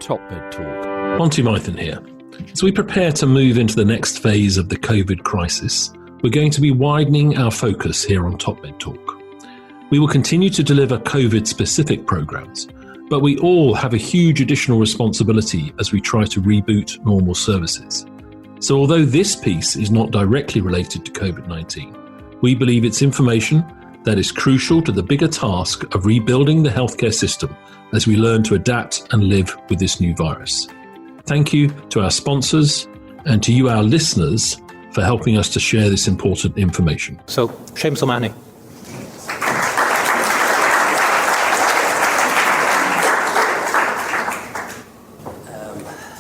Top Bed Talk. Monty Mython here. As we prepare to move into the next phase of the COVID crisis, we're going to be widening our focus here on Top Bed Talk. We will continue to deliver COVID-specific programs, but we all have a huge additional responsibility as we try to reboot normal services. So although this piece is not directly related to COVID-19, we believe it's information that is crucial to the bigger task of rebuilding the healthcare system as we learn to adapt and live with this new virus. Thank you to our sponsors and to you, our listeners, for helping us to share this important information. So, Seamus O'Mahony.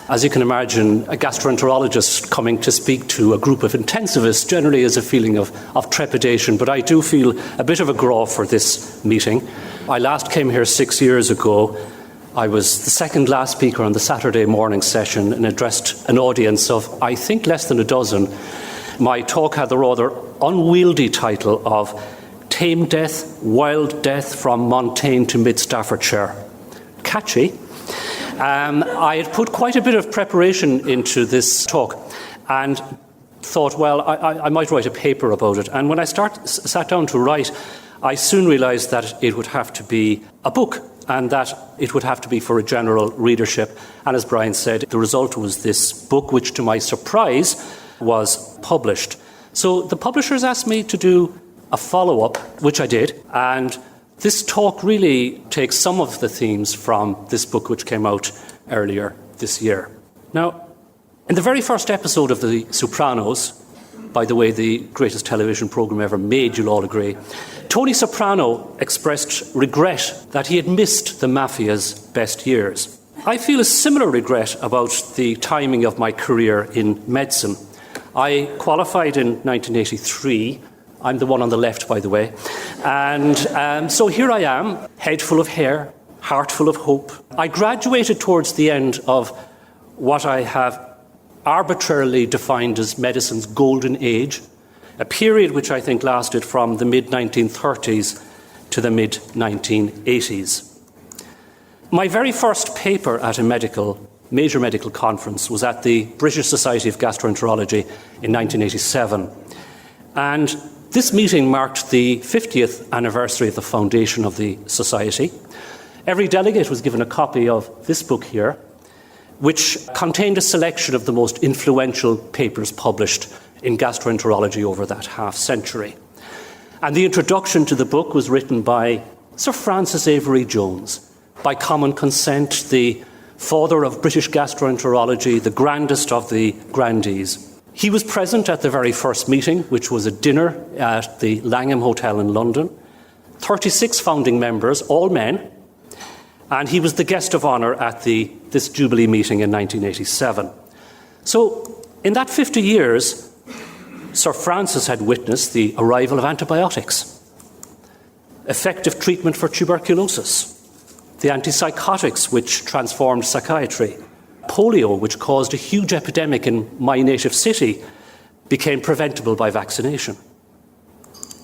As you can imagine, a gastroenterologist coming to speak to a group of intensivists generally is a feeling of trepidation, but I do feel a bit of a graw for this meeting. I last came here 6 years ago. I was the second last speaker on the Saturday morning session and addressed an audience of, I think, less than a dozen. My talk had the rather unwieldy title of Tame Death, Wild Death from Montaigne to Mid-Staffordshire. Catchy. I had put quite a bit of preparation into this talk and thought, well, I might write a paper about it. And when I sat down to write, I soon realised that it would have to be a book and that it would have to be for a general readership. And as Brian said, the result was this book, which to my surprise was published. So the publishers asked me to do a follow-up, which I did, and this talk really takes some of the themes from this book which came out earlier this year. Now, in the very first episode of The Sopranos, by the way, the greatest television programme ever made, you'll all agree, Tony Soprano expressed regret that he had missed the mafia's best years. I feel a similar regret about the timing of my career in medicine. I qualified in 1983. I'm the one on the left, by the way. And so here I am, head full of hair, heart full of hope. I graduated towards the end of what I have arbitrarily defined as medicine's golden age, a period which I think lasted from the mid-1930s to the mid-1980s. My very first paper at a major medical conference was at the British Society of Gastroenterology in 1987. And this meeting marked the 50th anniversary of the foundation of the Society. Every delegate was given a copy of this book here, which contained a selection of the most influential papers published in gastroenterology over that half century. And the introduction to the book was written by Sir Francis Avery Jones, by common consent, the father of British gastroenterology, the grandest of the grandees. He was present at the very first meeting, which was a dinner at the Langham Hotel in London. 36 founding members, all men, and he was the guest of honour at this Jubilee meeting in 1987. So, in that 50 years, Sir Francis had witnessed the arrival of antibiotics, effective treatment for tuberculosis, the antipsychotics which transformed psychiatry, polio, which caused a huge epidemic in my native city, became preventable by vaccination.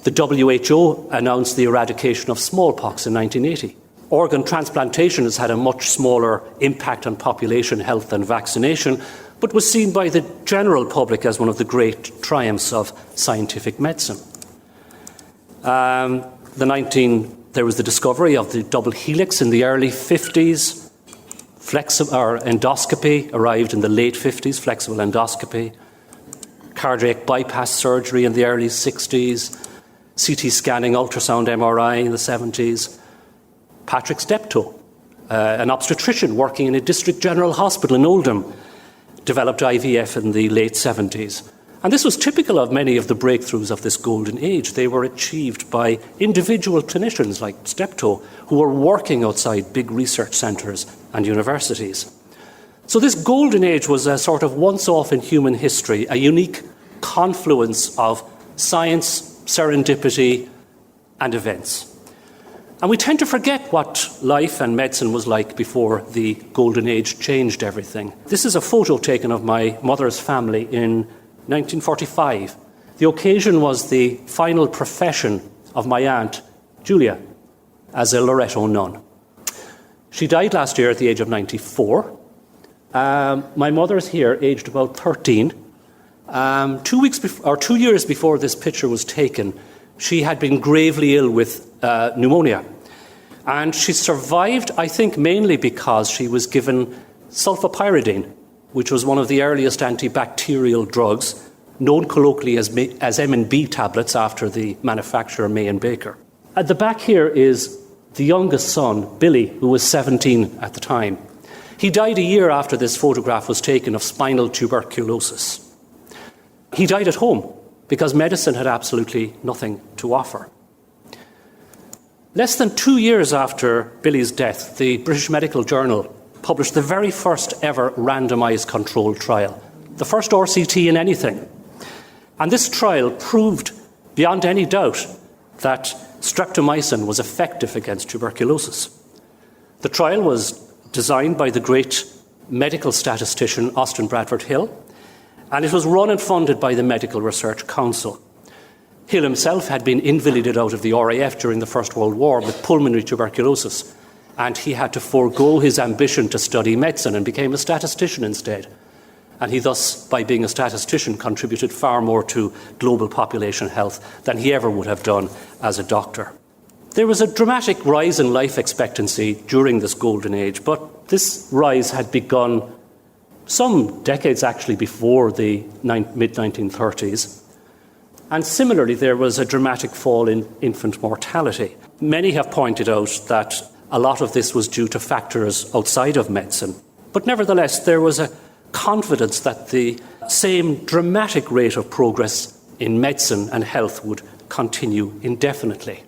The WHO announced the eradication of smallpox in 1980. Organ transplantation has had a much smaller impact on population health than vaccination, but was seen by the general public as one of the great triumphs of scientific medicine. There was the discovery of the double helix in the early 50s. Endoscopy arrived in the late 50s, flexible endoscopy. Cardiac bypass surgery in the early 60s. CT scanning, ultrasound, MRI in the 70s. Patrick Steptoe, an obstetrician working in a district general hospital in Oldham, developed IVF in the late 70s. And this was typical of many of the breakthroughs of this golden age. They were achieved by individual clinicians like Steptoe, who were working outside big research centres and universities. So this golden age was a sort of once-off in human history, a unique confluence of science, serendipity, and events. And we tend to forget what life and medicine was like before the golden age changed everything. This is a photo taken of my mother's family in 1945. The occasion was the final profession of my aunt, Julia, as a Loreto nun. She died last year at the age of 94. My mother's here, aged about 13. 2 years before this picture was taken, she had been gravely ill with pneumonia. And she survived, I think, mainly because she was given sulfapyridine, which was one of the earliest antibacterial drugs, known colloquially as M&B tablets after the manufacturer May and Baker. At the back here is the youngest son, Billy, who was 17 at the time. He died a year after this photograph was taken of spinal tuberculosis. He died at home because medicine had absolutely nothing to offer. Less than 2 years after Billy's death, the British Medical Journal published the very first ever randomised controlled trial, the first RCT in anything. And this trial proved beyond any doubt that streptomycin was effective against tuberculosis. The trial was designed by the great medical statistician Austin Bradford Hill, and it was run and funded by the Medical Research Council. Hill himself had been invalided out of the RAF during the First World War with pulmonary tuberculosis, and he had to forego his ambition to study medicine and became a statistician instead. And he thus, by being a statistician, contributed far more to global population health than he ever would have done as a doctor. There was a dramatic rise in life expectancy during this golden age, but this rise had begun some decades actually before the mid-1930s. And similarly, there was a dramatic fall in infant mortality. Many have pointed out that a lot of this was due to factors outside of medicine. But nevertheless, there was a confidence that the same dramatic rate of progress in medicine and health would continue indefinitely.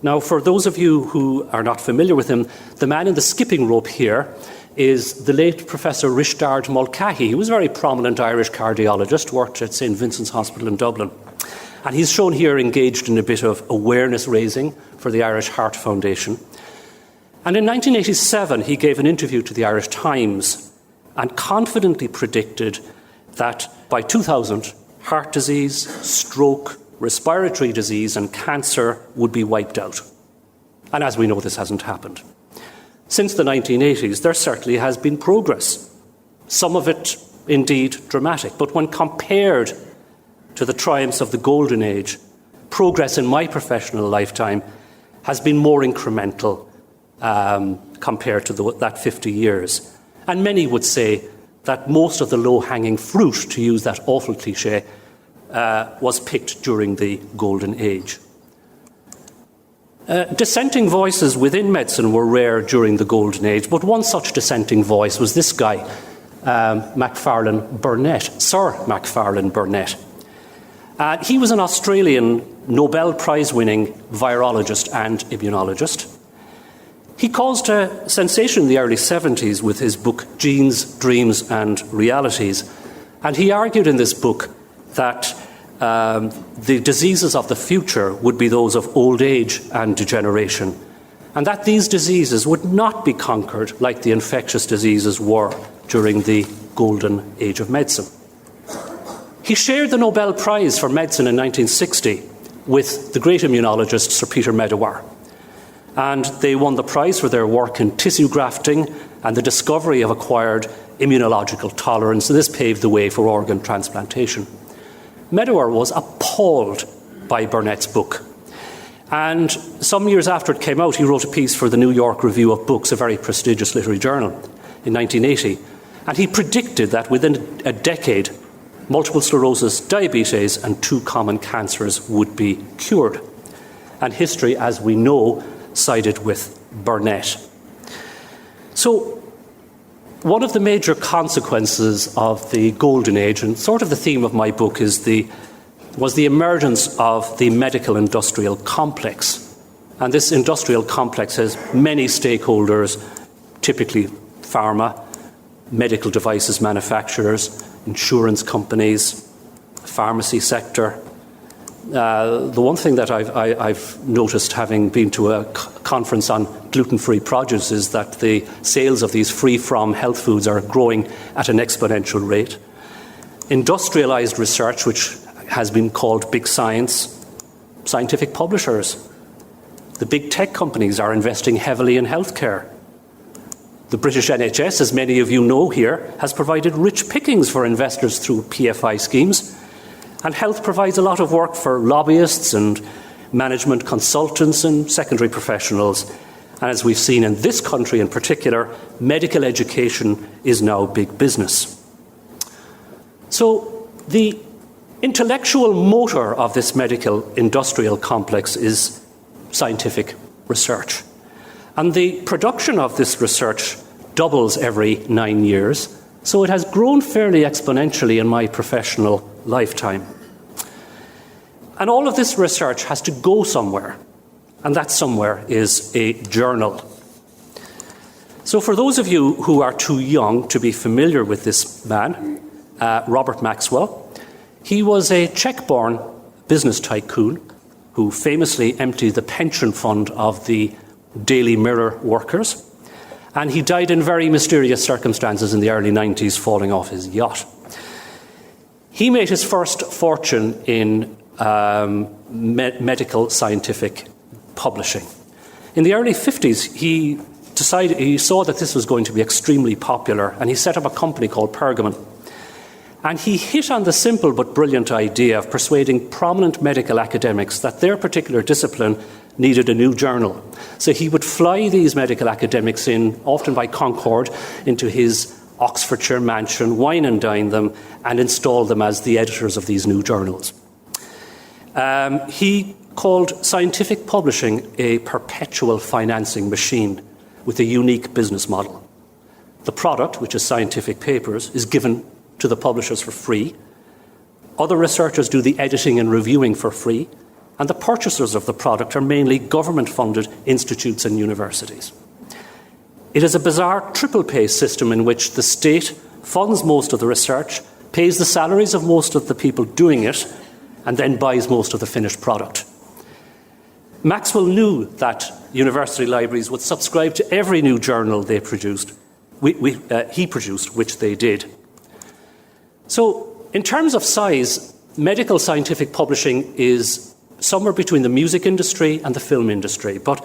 Now, for those of you who are not familiar with him, the man in the skipping rope here is the late Professor Rishtard Mulcahy. He was a very prominent Irish cardiologist, worked at St. Vincent's Hospital in Dublin. And he's shown here engaged in a bit of awareness raising for the Irish Heart Foundation. And in 1987, he gave an interview to the Irish Times and confidently predicted that by 2000, heart disease, stroke, respiratory disease and cancer would be wiped out. And as we know, this hasn't happened. Since the 1980s, there certainly has been progress, some of it indeed dramatic. But when compared to the triumphs of the Golden Age, progress in my professional lifetime has been more incremental compared to that 50 years. And many would say that most of the low-hanging fruit, to use that awful cliché, was picked during the Golden Age. Dissenting voices within medicine were rare during the Golden Age, but one such dissenting voice was this guy, Macfarlane Burnet, Sir Macfarlane Burnet. He was an Australian Nobel Prize-winning virologist and immunologist. He caused a sensation in the early 70s with his book Genes, Dreams and Realities, and he argued in this book that the diseases of the future would be those of old age and degeneration, and that these diseases would not be conquered like the infectious diseases were during the golden age of medicine. He shared the Nobel Prize for Medicine in 1960 with the great immunologist Sir Peter Medawar, and they won the prize for their work in tissue grafting and the discovery of acquired immunological tolerance, and this paved the way for organ transplantation. Medawar was appalled by Burnet's book. And some years after it came out, he wrote a piece for the New York Review of Books, a very prestigious literary journal, in 1980. And he predicted that within a decade, multiple sclerosis, diabetes, and 2 common cancers would be cured. And history, as we know, sided with Burnet. So, one of the major consequences of the Golden Age, and sort of the theme of my book, was the emergence of the medical industrial complex. And this industrial complex has many stakeholders, typically pharma, medical devices manufacturers, insurance companies, pharmacy sector. The one thing that I've noticed, having been to a conference on gluten-free produce, is that the sales of these free-from health foods are growing at an exponential rate. Industrialized research, which has been called big science, scientific publishers. The big tech companies are investing heavily in healthcare. The British NHS, as many of you know here, has provided rich pickings for investors through PFI schemes. And health provides a lot of work for lobbyists and management consultants and secondary professionals. And as we've seen in this country in particular, medical education is now big business. So the intellectual motor of this medical industrial complex is scientific research. And the production of this research doubles every 9 years, so it has grown fairly exponentially in my professional lifetime. And all of this research has to go somewhere, and that somewhere is a journal. So for those of you who are too young to be familiar with this man, Robert Maxwell, he was a Czech-born business tycoon who famously emptied the pension fund of the Daily Mirror workers, and he died in very mysterious circumstances in the early 90s, falling off his yacht. He made his first fortune in medical scientific publishing. In the early 50s, he saw that this was going to be extremely popular, and he set up a company called Pergamon. And he hit on the simple but brilliant idea of persuading prominent medical academics that their particular discipline needed a new journal. So he would fly these medical academics in, often by Concorde, into his Oxfordshire mansion, wine and dine them, and install them as the editors of these new journals. He called scientific publishing a perpetual financing machine with a unique business model. The product, which is scientific papers, is given to the publishers for free. Other researchers do the editing and reviewing for free, and the purchasers of the product are mainly government-funded institutes and universities. It is a bizarre triple-pay system in which the state funds most of the research, pays the salaries of most of the people doing it, and then buys most of the finished product. Maxwell knew that university libraries would subscribe to every new journal they produced, he produced, which they did. So, in terms of size, medical scientific publishing is somewhere between the music industry and the film industry, but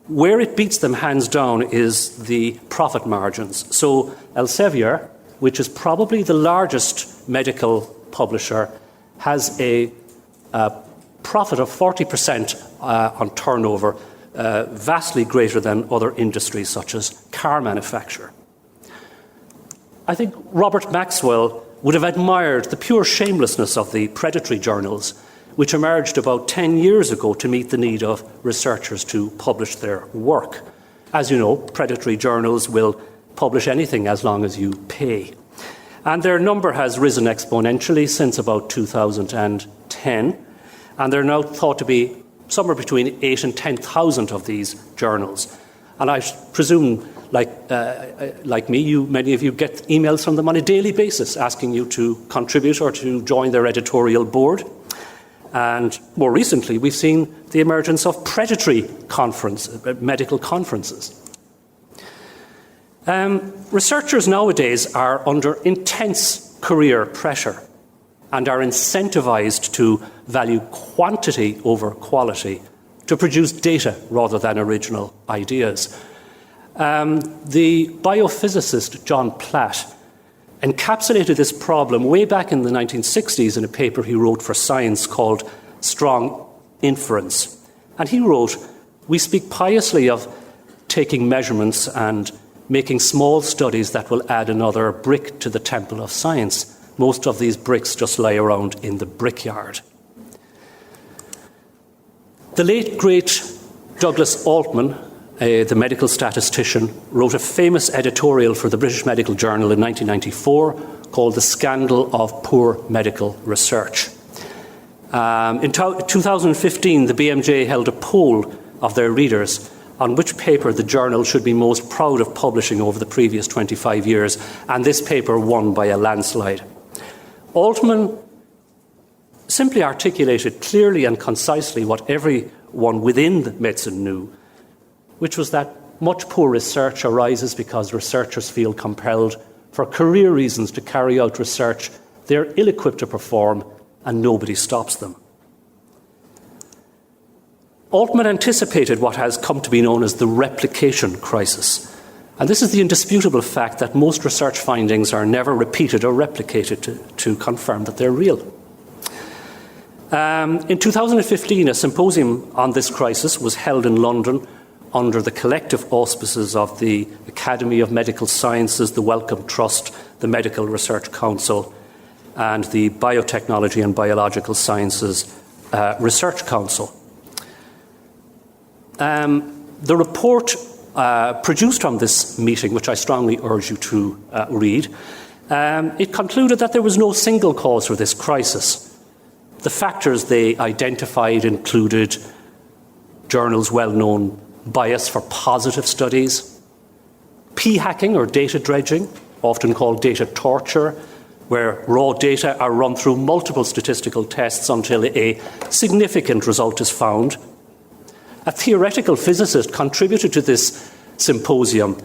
where it beats them hands down is the profit margins. So, Elsevier, which is probably the largest medical publisher, has a profit of 40% on turnover, vastly greater than other industries such as car manufacture. I think Robert Maxwell would have admired the pure shamelessness of the predatory journals, which emerged about 10 years ago to meet the need of researchers to publish their work. As you know, predatory journals will publish anything as long as you pay. And their number has risen exponentially since about 2010, and they're now thought to be somewhere between 8,000 and 10,000 of these journals. And I presume, like me, many of you get emails from them on a daily basis asking you to contribute or to join their editorial board. And more recently, we've seen the emergence of predatory medical conferences. Researchers nowadays are under intense career pressure and are incentivized to value quantity over quality, to produce data rather than original ideas. The biophysicist John Platt encapsulated this problem way back in the 1960s in a paper he wrote for Science called Strong Inference. And he wrote, "We speak piously of taking measurements and making small studies that will add another brick to the temple of science. Most of these bricks just lie around in the brickyard." The late, great Douglas Altman, the medical statistician, wrote a famous editorial for the British Medical Journal in 1994 called The Scandal of Poor Medical Research. In 2015, the BMJ held a poll of their readers on which paper the journal should be most proud of publishing over the previous 25 years, and this paper won by a landslide. Altman simply articulated clearly and concisely what everyone within medicine knew, which was that much poor research arises because researchers feel compelled, for career reasons, to carry out research they're ill-equipped to perform, and nobody stops them. Altman anticipated what has come to be known as the replication crisis, And this is the indisputable fact that most research findings are never repeated or replicated to confirm that they're real. In 2015, a symposium on this crisis was held in London under the collective auspices of the Academy of Medical Sciences, the Wellcome Trust, the Medical Research Council, and the Biotechnology and Biological Sciences Research Council. The report produced from this meeting, which I strongly urge you to read, it concluded that there was no single cause for this crisis. The factors they identified included journals' well-known bias for positive studies, p-hacking or data dredging, often called data torture, where raw data are run through multiple statistical tests until a significant result is found. A theoretical physicist contributed to this symposium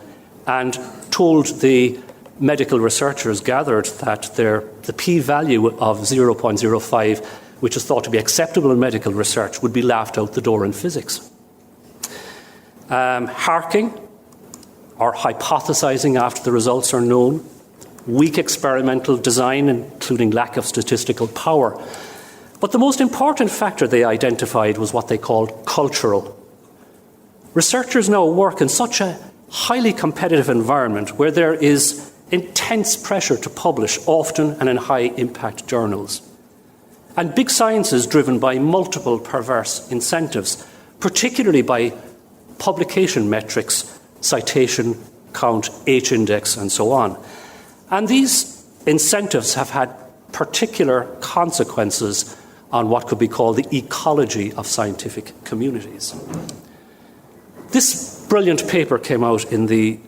and told the medical researchers gathered that the p-value of 0.05, which is thought to be acceptable in medical research, would be laughed out the door in physics. Harking, or hypothesizing after the results are known, weak experimental design, including lack of statistical power. But the most important factor they identified was what they called cultural. Researchers now work in such a highly competitive environment where there is intense pressure to publish, often and in high-impact journals. And big science is driven by multiple perverse incentives, particularly by publication metrics, citation count, H-index, and so on. And these incentives have had particular consequences on what could be called the ecology of scientific communities. This brilliant paper came out in the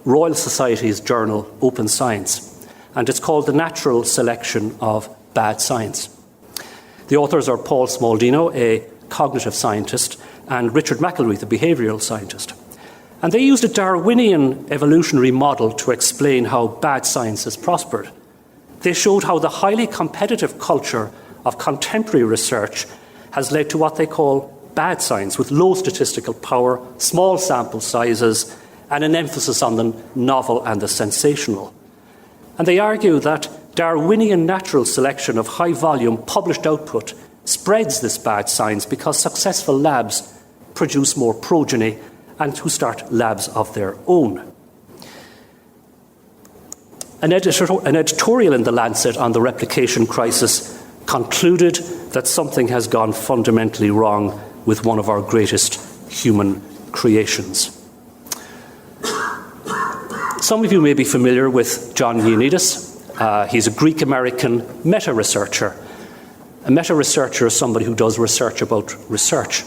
Royal Society's journal Open Science, and it's called The Natural Selection of Bad Science. The authors are Paul Smaldino, a cognitive scientist, and Richard McElreath, a behavioural scientist. And they used a Darwinian evolutionary model to explain how bad science has prospered. They showed how the highly competitive culture of contemporary research has led to what they call bad science, with low statistical power, small sample sizes, and an emphasis on the novel and the sensational. And they argue that Darwinian natural selection of high-volume published output spreads this bad science because successful labs produce more progeny and who start labs of their own. An editorial in The Lancet on the replication crisis concluded that something has gone fundamentally wrong with one of our greatest human creations. Some of you may be familiar with John Ioannidis. He's a Greek-American meta-researcher. A meta-researcher is somebody who does research about research.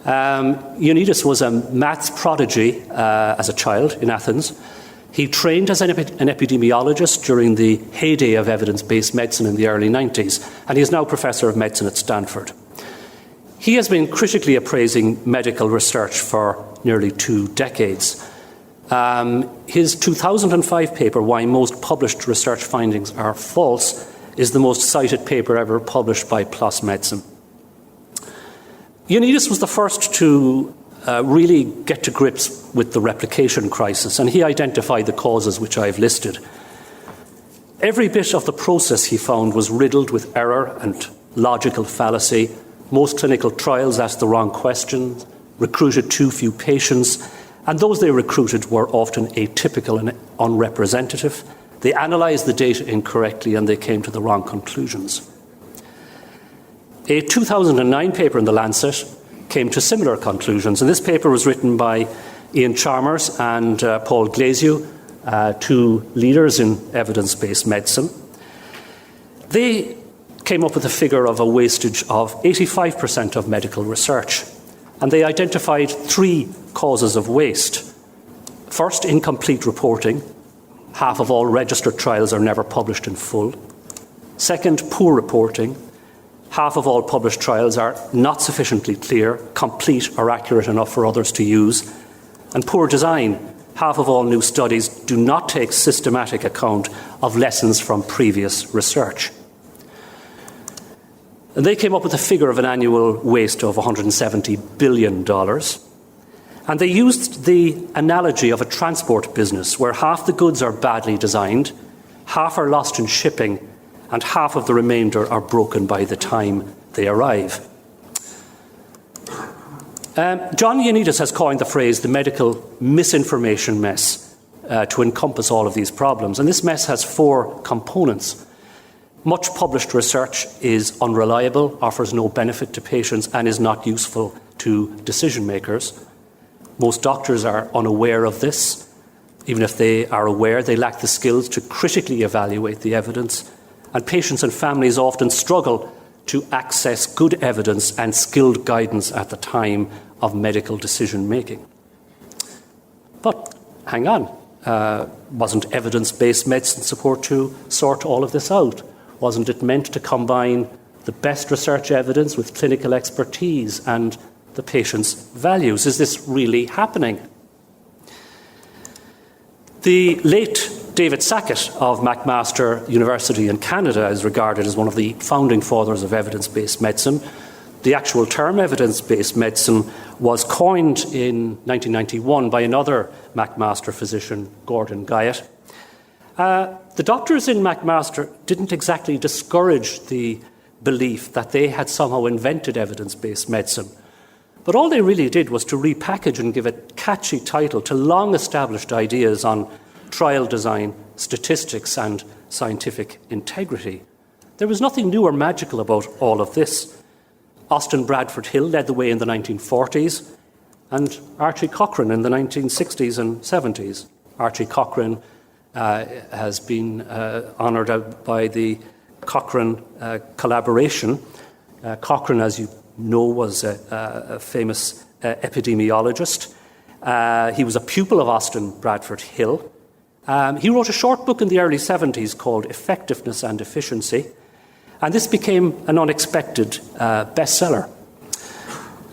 Ioannidis was a maths prodigy as a child in Athens. He trained as an epidemiologist during the heyday of evidence-based medicine in the early 90s, and he is now professor of medicine at Stanford. He has been critically appraising medical research for nearly 2 decades. His 2005 paper, Why Most Published Research Findings Are False, is the most cited paper ever published by PLOS Medicine. Ioannidis was the first to really get to grips with the replication crisis, and he identified the causes which I've listed. Every bit of the process, he found, was riddled with error and logical fallacy. Most clinical trials asked the wrong questions, recruited too few patients, and those they recruited were often atypical and unrepresentative. They analysed the data incorrectly and they came to the wrong conclusions. A 2009 paper in The Lancet came to similar conclusions, and this paper was written by Ian Chalmers and Paul Glaziou, 2 leaders in evidence-based medicine. They came up with a figure of a wastage of 85% of medical research, and they identified 3 causes of waste. First, incomplete reporting. Half of all registered trials are never published in full. Second, poor reporting. Half of all published trials are not sufficiently clear, complete, or accurate enough for others to use. And poor design. Half of all new studies do not take systematic account of lessons from previous research. And they came up with a figure of an annual waste of $170 billion. And they used the analogy of a transport business where half the goods are badly designed, half are lost in shipping, and half of the remainder are broken by the time they arrive. John Ioannidis has coined the phrase the medical misinformation mess to encompass all of these problems. And this mess has 4 components. Much published research is unreliable, offers no benefit to patients, and is not useful to decision makers. Most doctors are unaware of this. Even if they are aware, they lack the skills to critically evaluate the evidence. And patients and families often struggle to access good evidence and skilled guidance at the time of medical decision making. But hang on, wasn't evidence-based medicine support to sort all of this out? Wasn't it meant to combine the best research evidence with clinical expertise and the patient's values? Is this really happening? The late David Sackett of McMaster University in Canada is regarded as one of the founding fathers of evidence-based medicine. The actual term evidence-based medicine was coined in 1991 by another McMaster physician, Gordon Guyatt. The doctors in McMaster didn't exactly discourage the belief that they had somehow invented evidence-based medicine. But all they really did was to repackage and give a catchy title to long-established ideas on trial design, statistics, and scientific integrity. There was nothing new or magical about all of this. Austin Bradford Hill led the way in the 1940s, and Archie Cochrane in the 1960s and 70s. Archie Cochrane has been honoured by the Cochrane collaboration. Cochrane, as you know, was a famous epidemiologist. He was a pupil of Austin Bradford Hill. He wrote a short book in the early 70s called Effectiveness and Efficiency, and this became an unexpected bestseller.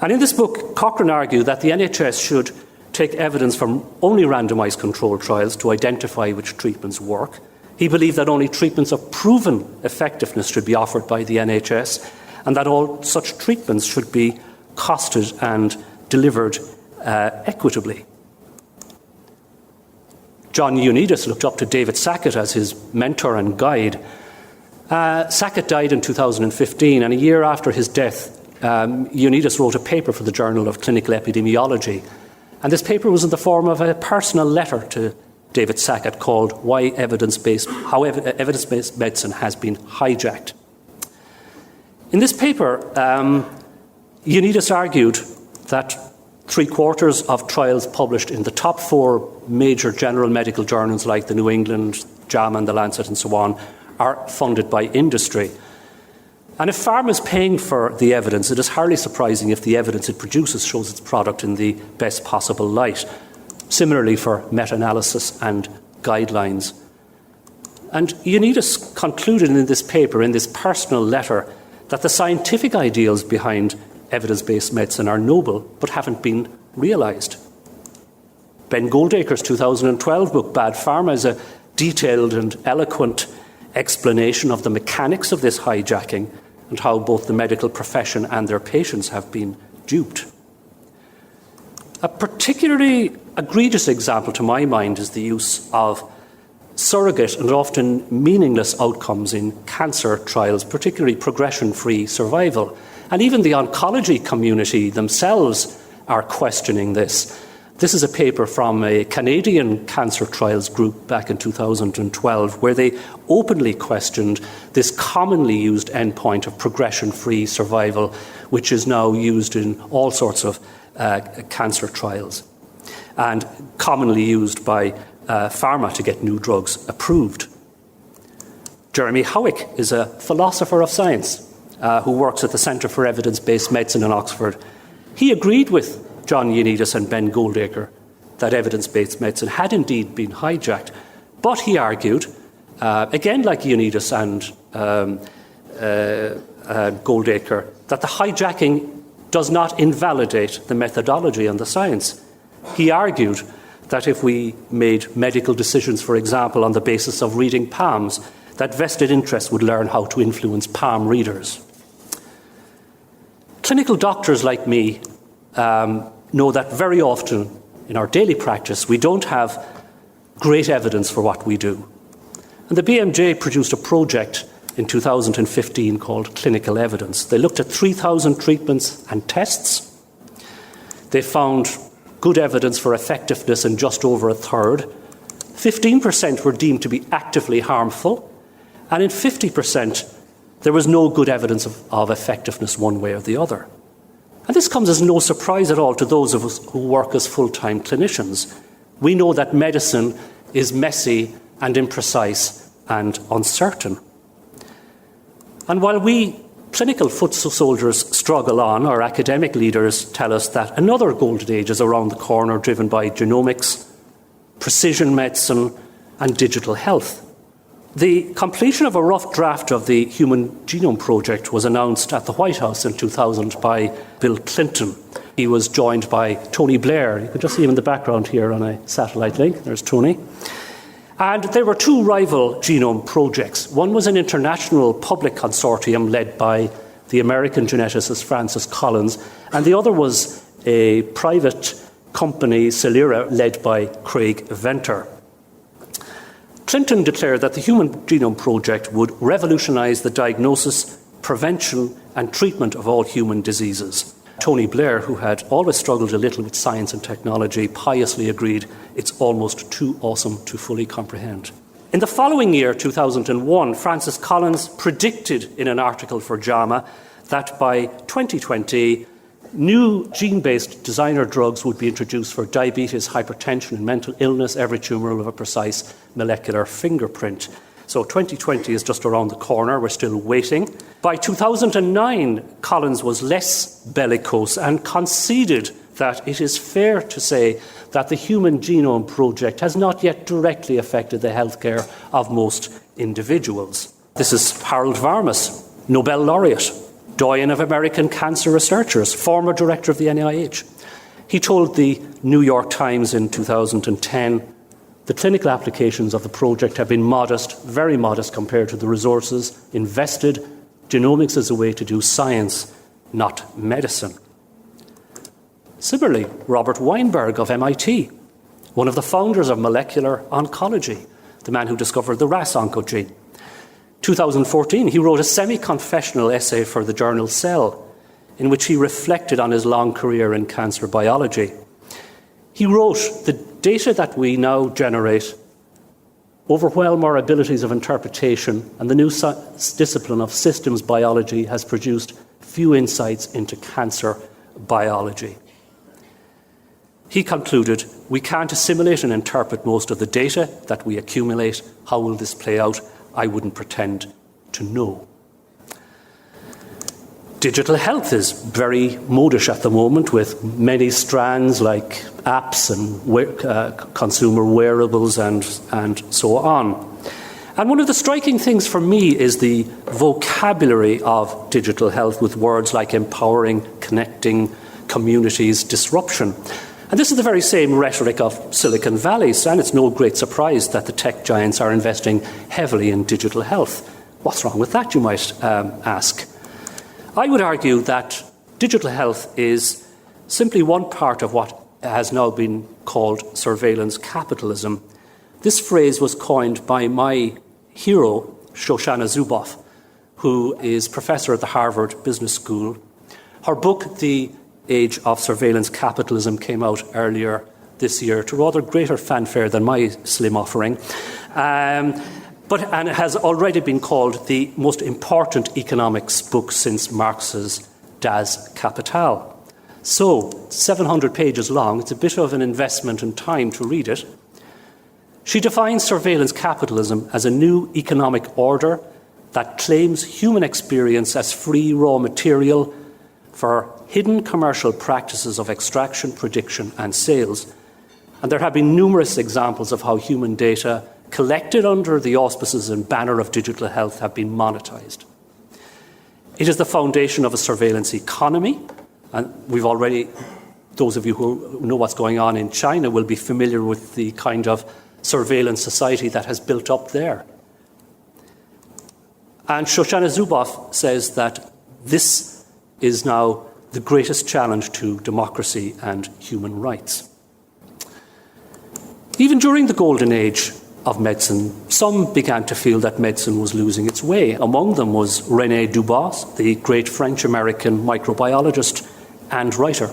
And in this book, Cochrane argued that the NHS should take evidence from only randomised controlled trials to identify which treatments work. He believed that only treatments of proven effectiveness should be offered by the NHS, and that all such treatments should be costed and delivered equitably. John Ioannidis looked up to David Sackett as his mentor and guide. Sackett died in 2015, and a year after his death, Ioannidis wrote a paper for the Journal of Clinical Epidemiology. And this paper was in the form of a personal letter to David Sackett called How Evidence-Based Medicine Has Been Hijacked. In this paper, Ioannidis argued that 3/4 of trials published in the top 4 major general medical journals like the New England, JAMA and the Lancet and so on are funded by industry. And if pharma is paying for the evidence, it is hardly surprising if the evidence it produces shows its product in the best possible light. Similarly for meta-analysis and guidelines. And Ioannidis concluded in this paper, in this personal letter, that the scientific ideals behind evidence-based medicine are noble but haven't been realised. Ben Goldacre's 2012 book, Bad Pharma, is a detailed and eloquent explanation of the mechanics of this hijacking and how both the medical profession and their patients have been duped. A particularly egregious example to my mind is the use of surrogate and often meaningless outcomes in cancer trials, particularly progression-free survival. And even the oncology community themselves are questioning this. This is a paper from a Canadian cancer trials group back in 2012 where they openly questioned this commonly used endpoint of progression-free survival, which is now used in all sorts of cancer trials and commonly used by pharma to get new drugs approved. Jeremy Howick is a philosopher of science who works at the Centre for Evidence-Based Medicine in Oxford. He agreed with John Ioannidis and Ben Goldacre that evidence-based medicine had indeed been hijacked, but he argued, again like Ioannidis and Goldacre, that the hijacking does not invalidate the methodology and the science. He argued that if we made medical decisions, for example, on the basis of reading palms, that vested interests would learn how to influence palm readers. Clinical doctors like me know that very often in our daily practice, we don't have great evidence for what we do. And the BMJ produced a project in 2015 called Clinical Evidence. They looked at 3,000 treatments and tests. They found good evidence for effectiveness in just over a third. 15% were deemed to be actively harmful, and in 50% there was no good evidence of effectiveness one way or the other. And this comes as no surprise at all to those of us who work as full-time clinicians. We know that medicine is messy and imprecise and uncertain. And while we clinical foot soldiers struggle on, our academic leaders tell us that another golden age is around the corner, driven by genomics, precision medicine, and digital health. The completion of a rough draft of the Human Genome Project was announced at the White House in 2000 by Bill Clinton. He was joined by Tony Blair. You can just see him in the background here on a satellite link. There's Tony. And there were two rival genome projects. One was an international public consortium led by the American geneticist Francis Collins, and the other was a private company, Celera, led by Craig Venter. Clinton declared that the Human Genome Project would revolutionise the diagnosis, prevention and treatment of all human diseases. Tony Blair, who had always struggled a little with science and technology, piously agreed it's almost too awesome to fully comprehend. In the following year, 2001, Francis Collins predicted in an article for JAMA that by 2020, new gene-based designer drugs would be introduced for diabetes, hypertension and mental illness, every tumour with a precise molecular fingerprint. So 2020 is just around the corner. We're still waiting. By 2009, Collins was less bellicose and conceded that it is fair to say that the Human Genome Project has not yet directly affected the healthcare of most individuals. This is Harold Varmus, Nobel laureate, doyen of American cancer researchers, former director of the NIH. He told the New York Times in 2010, the clinical applications of the project have been modest, very modest compared to the resources invested. Genomics is a way to do science, not medicine. Similarly, Robert Weinberg of MIT, one of the founders of molecular oncology, the man who discovered the RAS oncogene. 2014, he wrote a semi-confessional essay for the journal Cell, in which he reflected on his long career in cancer biology. He wrote, "The data that we now generate overwhelm our abilities of interpretation, and the new discipline of systems biology has produced few insights into cancer biology." He concluded, "We can't assimilate and interpret most of the data that we accumulate. How will this play out? I wouldn't pretend to know." Digital health is very modish at the moment, with many strands like apps and consumer wearables and so on. And one of the striking things for me is the vocabulary of digital health, with words like empowering, connecting, communities, disruption. And this is the very same rhetoric of Silicon Valley, and it's no great surprise that the tech giants are investing heavily in digital health. What's wrong with that, you might ask? I would argue that digital health is simply one part of what has now been called surveillance capitalism. This phrase was coined by my hero, Shoshana Zuboff, who is professor at the Harvard Business School. Her book, The Age of Surveillance Capitalism, came out earlier this year to rather greater fanfare than my slim offering. And it has already been called the most important economics book since Marx's Das Kapital. So, 700 pages long, it's a bit of an investment in time to read it. She defines surveillance capitalism as a new economic order that claims human experience as free raw material for hidden commercial practices of extraction, prediction, and sales. And there have been numerous examples of how human data collected under the auspices and banner of digital health have been monetized. It is the foundation of a surveillance economy, and we've already, those of you who know what's going on in China will be familiar with the kind of surveillance society that has built up there. And Shoshana Zuboff says that this is now the greatest challenge to democracy and human rights. Even during the golden age of medicine, some began to feel that medicine was losing its way. Among them was René Dubos, the great French-American microbiologist and writer.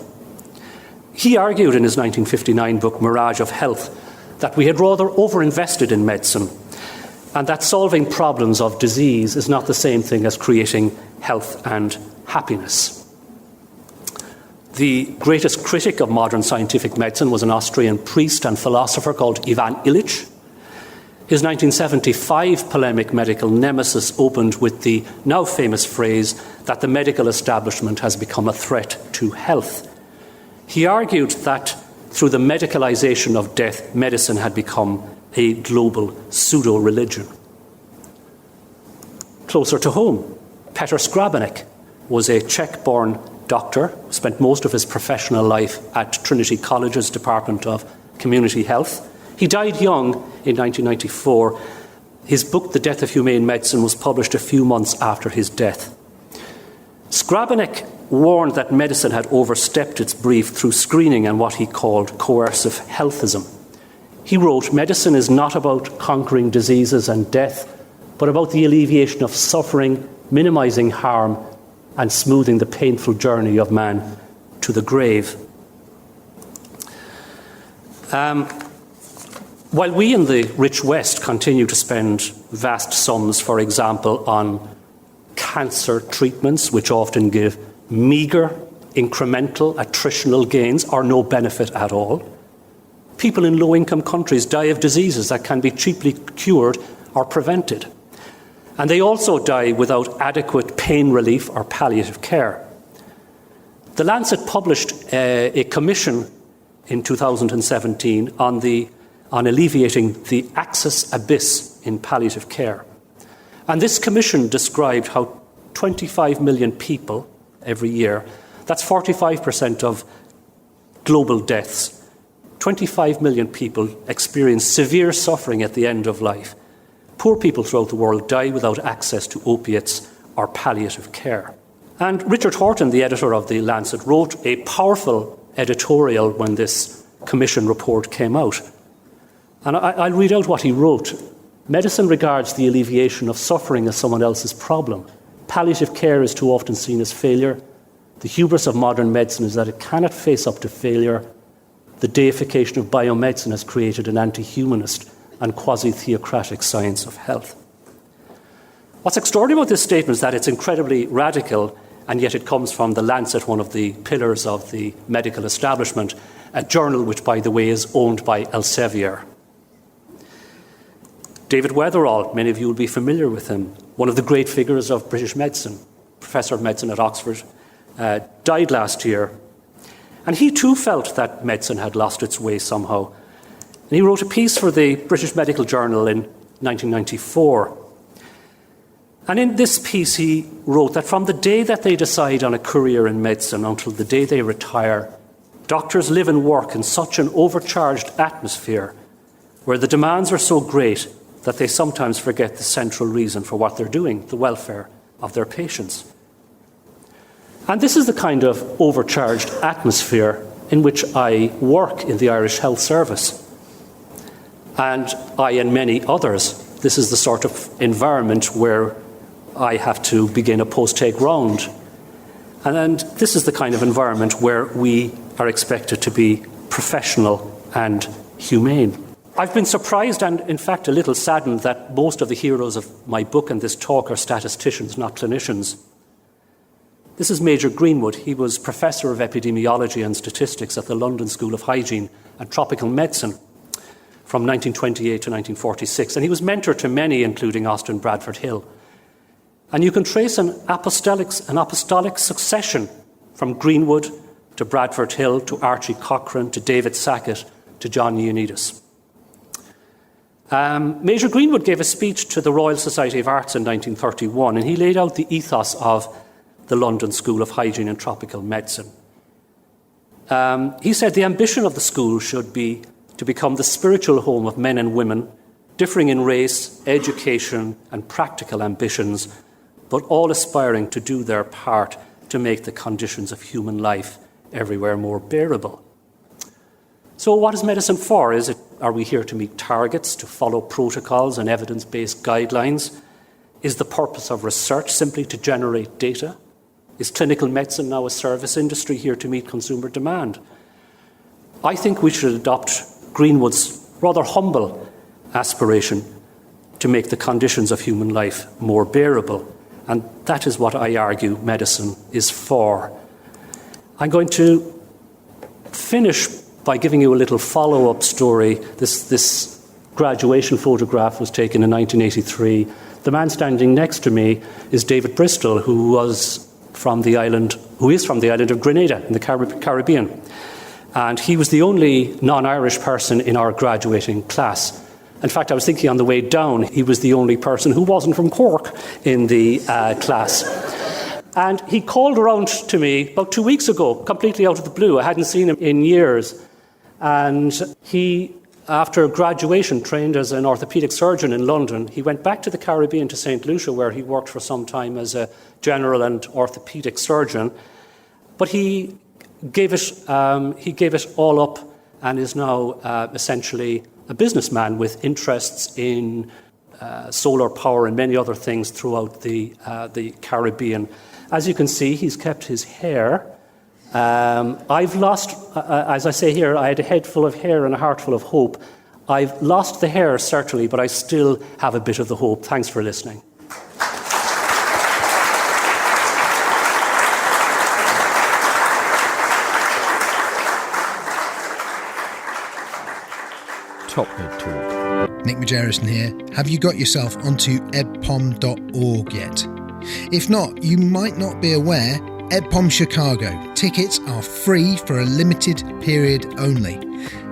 He argued in his 1959 book, Mirage of Health, that we had rather overinvested in medicine and that solving problems of disease is not the same thing as creating health and happiness. The greatest critic of modern scientific medicine was an Austrian priest and philosopher called Ivan Illich. His 1975 polemic medical nemesis opened with the now famous phrase that the medical establishment has become a threat to health. He argued that through the medicalization of death, medicine had become a global pseudo-religion. Closer to home, Petr Skrabanek was a Czech-born doctor, spent most of his professional life at Trinity College's Department of Community Health. He died young in 1994. His book, The Death of Humane Medicine, was published a few months after his death. Skrabanek warned that medicine had overstepped its brief through screening and what he called coercive healthism. He wrote, "Medicine is not about conquering diseases and death, but about the alleviation of suffering, minimizing harm, and smoothing the painful journey of man to the grave." While we in the rich West continue to spend vast sums, for example, on cancer treatments, which often give meagre, incremental, attritional gains or no benefit at all, people in low-income countries die of diseases that can be cheaply cured or prevented. And they also die without adequate pain relief or palliative care. The Lancet published a commission in 2017 on alleviating the access abyss in palliative care. And this commission described how 25 million people every year, that's 45% of global deaths, 25 million people experience severe suffering at the end of life. Poor people throughout the world die without access to opiates or palliative care. And Richard Horton, the editor of The Lancet, wrote a powerful editorial when this commission report came out. And I'll read out what he wrote. "Medicine regards the alleviation of suffering as someone else's problem. Palliative care is too often seen as failure. The hubris of modern medicine is that it cannot face up to failure. The deification of biomedicine has created an anti-humanist and quasi-theocratic science of health." What's extraordinary about this statement is that it's incredibly radical, and yet it comes from The Lancet, one of the pillars of the medical establishment, a journal which, by the way, is owned by Elsevier. David Weatherall, many of you will be familiar with him, one of the great figures of British medicine, professor of medicine at Oxford, died last year. And he too felt that medicine had lost its way somehow. And he wrote a piece for the British Medical Journal in 1994. And in this piece he wrote that from the day that they decide on a career in medicine until the day they retire, doctors live and work in such an overcharged atmosphere where the demands are so great that they sometimes forget the central reason for what they're doing, the welfare of their patients. And this is the kind of overcharged atmosphere in which I work in the Irish Health Service. And I and many others, this is the sort of environment where I have to begin a post-take round. And this is the kind of environment where we are expected to be professional and humane. I've been surprised and, in fact, a little saddened that most of the heroes of my book and this talk are statisticians, not clinicians. This is Major Greenwood. He was Professor of Epidemiology and Statistics at the London School of Hygiene and Tropical Medicine from 1928 to 1946, and he was mentor to many, including Austin Bradford Hill. And you can trace an apostolic succession from Greenwood to Bradford Hill to Archie Cochrane to David Sackett to John Ioannidis. Major Greenwood gave a speech to the Royal Society of Arts in 1931, and he laid out the ethos of the London School of Hygiene and Tropical Medicine. He said the ambition of the school should be to become the spiritual home of men and women, differing in race, education, and practical ambitions, but all aspiring to do their part to make the conditions of human life everywhere more bearable. So what is medicine for? Are we here to meet targets, to follow protocols and evidence-based guidelines? Is the purpose of research simply to generate data? Is clinical medicine now a service industry here to meet consumer demand? I think we should adopt Greenwood's rather humble aspiration to make the conditions of human life more bearable. And that is what I argue medicine is for. I'm going to finish by giving you a little follow-up story. This graduation photograph was taken in 1983. The man standing next to me is David Bristol, who is from the island of Grenada in the Caribbean. And he was the only non-Irish person in our graduating class. In fact, I was thinking on the way down, he was the only person who wasn't from Cork in the class. And he called around to me about 2 weeks ago, completely out of the blue. I hadn't seen him in years. And he, after graduation, trained as an orthopaedic surgeon in London. He went back to the Caribbean, to St. Lucia, where he worked for some time as a general and orthopaedic surgeon. But he gave it all up and is now essentially a businessman with interests in solar power and many other things throughout the Caribbean. As you can see, he's kept his hair. I've lost, as I say here, I had a head full of hair and a heart full of hope. I've lost the hair, certainly, but I still have a bit of the hope. Thanks for listening. Top Mid Talk. Nick Majerison here. Have you got yourself onto edpom.org yet? If not, you might not be aware, EdPom Chicago tickets are free for a limited period only.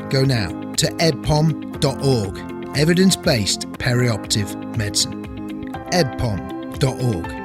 Go now to edpom.org. Evidence-based perioperative medicine. edpom.org.